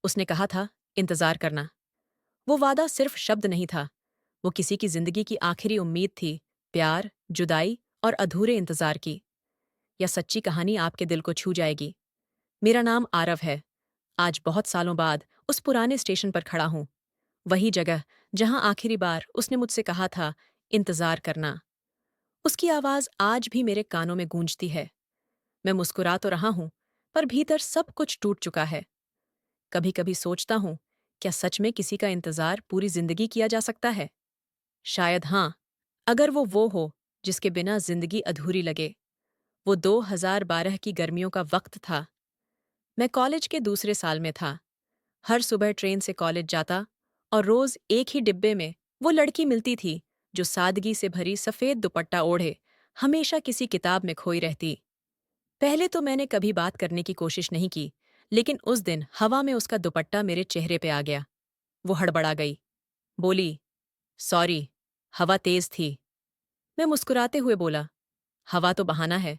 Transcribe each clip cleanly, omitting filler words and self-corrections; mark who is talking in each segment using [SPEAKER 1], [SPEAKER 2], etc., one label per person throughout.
[SPEAKER 1] उसने कहा था, इंतज़ार करना। वो वादा सिर्फ शब्द नहीं था, वो किसी की ज़िंदगी की आखिरी उम्मीद थी, प्यार, जुदाई और अधूरे इंतज़ार की। यह सच्ची कहानी आपके दिल को छू जाएगी। मेरा नाम आरव है। आज बहुत सालों बाद उस पुराने स्टेशन पर खड़ा हूँ। वही जगह जहाँ आखिरी बार उसने मुझसे कहा था, इंतज़ार करना। उसकी आवाज़ आज भी मेरे कानों में गूंजती है। मैं मुस्कुरा तो रहा हूँ, पर भीतर सब कुछ टूट चुका है। कभी कभी सोचता हूँ, क्या सच में किसी का इंतज़ार पूरी जिंदगी किया जा सकता है? शायद हाँ, अगर वो हो जिसके बिना जिंदगी अधूरी लगे। वो 2012 की गर्मियों का वक्त था। मैं कॉलेज के दूसरे साल में था। हर सुबह ट्रेन से कॉलेज जाता और रोज एक ही डिब्बे में वो लड़की मिलती थी जो सादगी से भरी सफेद दुपट्टा ओढ़े हमेशा किसी किताब में खोई रहती। पहले तो मैंने कभी बात करने की कोशिश नहीं की, लेकिन उस दिन हवा में उसका दुपट्टा मेरे चेहरे पे आ गया। वो हड़बड़ा गई। बोली, सॉरी, हवा तेज थी। मैं मुस्कुराते हुए बोला, हवा तो बहाना है।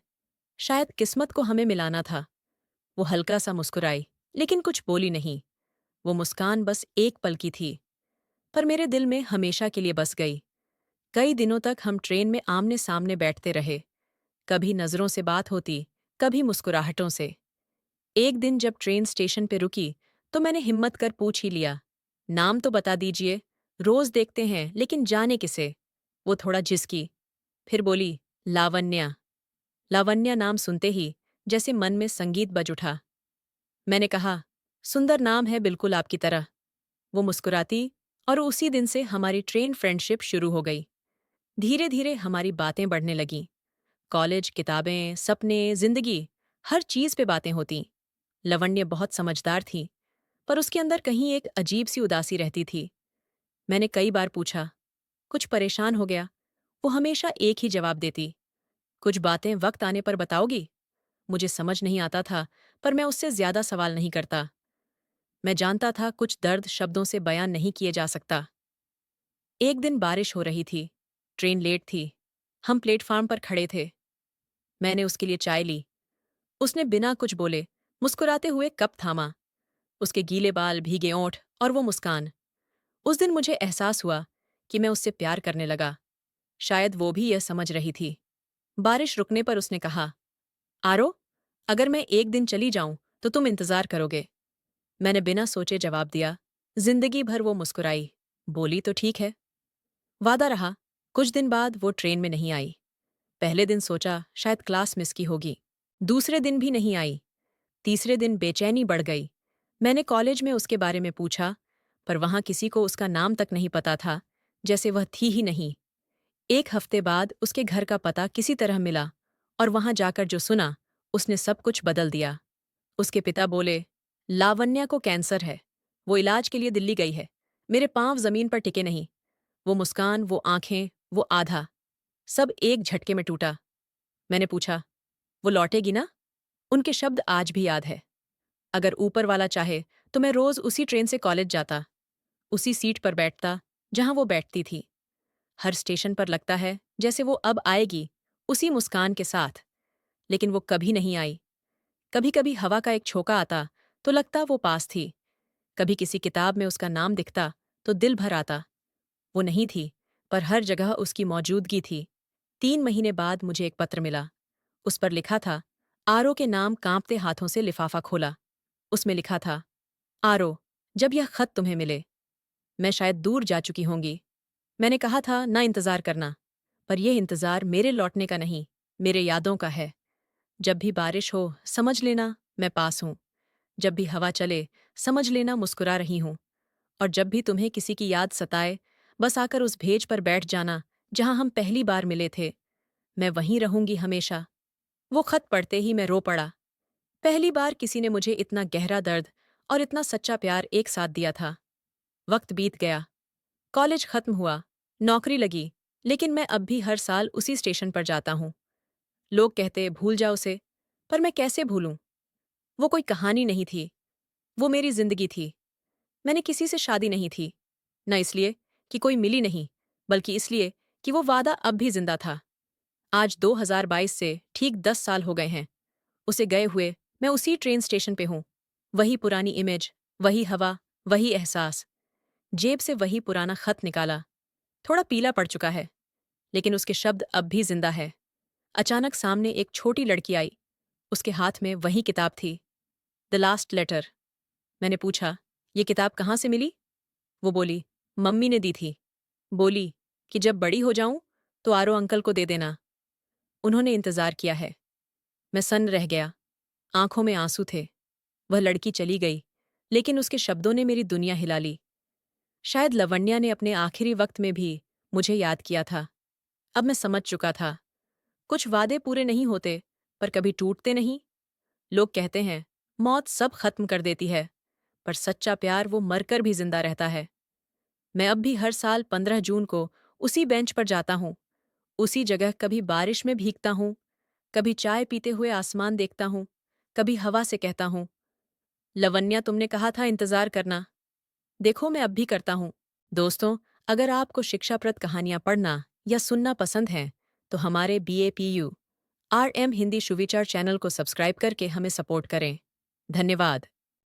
[SPEAKER 1] शायद किस्मत को हमें मिलाना था। वो हल्का सा मुस्कुराई, लेकिन कुछ बोली नहीं। वो मुस्कान बस एक पल की थी, पर मेरे दिल में हमेशा के लिए बस गई। कई दिनों तक हम ट्रेन में आमने सामने बैठते रहे। कभी नजरों से बात होती, कभी मुस्कुराहटों से। एक दिन जब ट्रेन स्टेशन पे रुकी, तो मैंने हिम्मत कर पूछ ही लिया, नाम तो बता दीजिए। रोज देखते हैं, लेकिन जाने किसे? वो थोड़ा झिसकी, फिर बोली, लावण्या। लावण्या नाम सुनते ही जैसे मन में संगीत बज उठा। मैंने कहा, सुंदर नाम है, बिल्कुल आपकी तरह। वो मुस्कुराती, और उसी दिन से हमारी ट्रेन फ्रेंडशिप शुरू हो गई। धीरे धीरे हमारी बातें बढ़ने लगीं। कॉलेज, किताबें, सपने, जिंदगी, हर चीज पे बातें होती। लवण्य बहुत समझदार थी, पर उसके अंदर कहीं एक अजीब सी उदासी रहती थी। मैंने कई बार पूछा, कुछ परेशान हो गया? वो हमेशा एक ही जवाब देती, कुछ बातें वक्त आने पर बताओगी। मुझे समझ नहीं आता था, पर मैं उससे ज्यादा सवाल नहीं करता। मैं जानता था कुछ दर्द शब्दों से बयान नहीं किए जा सकता। एक दिन बारिश हो रही थी। ट्रेन लेट थी। हम प्लेटफार्म पर खड़े थे। मैंने उसके लिए चाय ली। उसने बिना कुछ बोले मुस्कुराते हुए कप थामा। उसके गीले बाल, भीगे ओंठ और वो मुस्कान। उस दिन मुझे एहसास हुआ कि मैं उससे प्यार करने लगा। शायद वो भी यह समझ रही थी। बारिश रुकने पर उसने कहा, आरो, अगर मैं एक दिन चली जाऊं तो तुम इंतजार करोगे? मैंने बिना सोचे जवाब दिया। जिंदगी भर वो मुस्कुराई। बोली, तो ठीक है। वादा रहा। कुछ दिन बाद वो ट्रेन में नहीं आई। पहले दिन सोचा शायद क्लास मिस की होगी। दूसरे दिन भी नहीं आई। तीसरे दिन बेचैनी बढ़ गई। मैंने कॉलेज में उसके बारे में पूछा, पर वहां किसी को उसका नाम तक नहीं पता था, जैसे वह थी ही नहीं। एक हफ्ते बाद उसके घर का पता किसी तरह मिला, और वहां जाकर जो सुना, उसने सब कुछ बदल दिया। उसके पिता बोले, लावण्या को कैंसर है। वो इलाज के लिए दिल्ली गई है। मेरे पांव जमीन पर टिके नहीं। वो मुस्कान, वो आंखें, वो आधा, सब एक झटके में टूटा। मैंने पूछा, वो लौटेगी ना? उनके शब्द आज भी याद है। अगर ऊपर वाला चाहे तो मैं रोज उसी ट्रेन से कॉलेज जाता, उसी सीट पर बैठता जहां वो बैठती थी। हर स्टेशन पर लगता है जैसे वो अब आएगी, उसी मुस्कान के साथ। लेकिन वो कभी नहीं आई। कभी कभी हवा का एक झोंका आता तो लगता वो पास थी। कभी किसी किताब में उसका नाम दिखता तो दिल भर आता। वो नहीं थी, पर हर जगह उसकी मौजूदगी थी। 3 महीने बाद मुझे एक पत्र मिला। उस पर लिखा था, आरो के नाम। कांपते हाथों से लिफाफा खोला। उसमें लिखा था, आरो, जब यह खत तुम्हें मिले, मैं शायद दूर जा चुकी होंगी। मैंने कहा था ना इंतजार करना, पर यह इंतजार मेरे लौटने का नहीं, मेरे यादों का है। जब भी बारिश हो, समझ लेना मैं पास हूं। जब भी हवा चले, समझ लेना मुस्कुरा रही हूं। और जब भी तुम्हें किसी की याद सताए, बस आकर उस भेज पर बैठ जाना जहां हम पहली बार मिले थे। मैं वहीं रहूंगी हमेशा। वो खत पढ़ते ही मैं रो पड़ा। पहली बार किसी ने मुझे इतना गहरा दर्द और इतना सच्चा प्यार एक साथ दिया था। वक्त बीत गया। कॉलेज खत्म हुआ। नौकरी लगी। लेकिन मैं अब भी हर साल उसी स्टेशन पर जाता हूँ। लोग कहते भूल जा उसे, पर मैं कैसे भूलूं? वो कोई कहानी नहीं थी, वो मेरी जिंदगी थी। मैंने किसी से शादी नहीं थी, न इसलिए कि कोई मिली नहीं, बल्कि इसलिए कि वो वादा अब भी जिंदा था। आज 2022 से ठीक 10 साल हो गए हैं उसे गए हुए। मैं उसी ट्रेन स्टेशन पे हूँ। वही पुरानी इमेज, वही हवा, वही एहसास। जेब से वही पुराना खत निकाला। थोड़ा पीला पड़ चुका है, लेकिन उसके शब्द अब भी जिंदा है। अचानक सामने एक छोटी लड़की आई। उसके हाथ में वही किताब थी, द लास्ट लेटर। मैंने पूछा, ये किताब कहाँ से मिली? वो बोली, मम्मी ने दी थी। बोली कि जब बड़ी हो जाऊं तो आरो अंकल को दे देना। उन्होंने इंतजार किया है। मैं सन्न रह गया। आंखों में आंसू थे। वह लड़की चली गई, लेकिन उसके शब्दों ने मेरी दुनिया हिला ली। शायद लवण्या ने अपने आखिरी वक्त में भी मुझे याद किया था। अब मैं समझ चुका था, कुछ वादे पूरे नहीं होते, पर कभी टूटते नहीं। लोग कहते हैं मौत सब खत्म कर देती है, पर सच्चा प्यार वो मरकर भी जिंदा रहता है। मैं अब भी हर साल 15 जून को उसी बेंच पर जाता हूँ, उसी जगह कभी बारिश में भीगता हूँ, कभी चाय पीते हुए आसमान देखता हूँ, कभी हवा से कहता हूँ, लवण्या तुमने कहा था इंतजार करना। देखो मैं अब भी करता हूँ। दोस्तों, अगर आपको शिक्षाप्रद कहानियाँ पढ़ना या सुनना पसंद है, तो हमारे BAPU RM हिंदी सुविचार चैनल को सब्सक्राइब करके हमें सपोर्ट करें। धन्यवाद।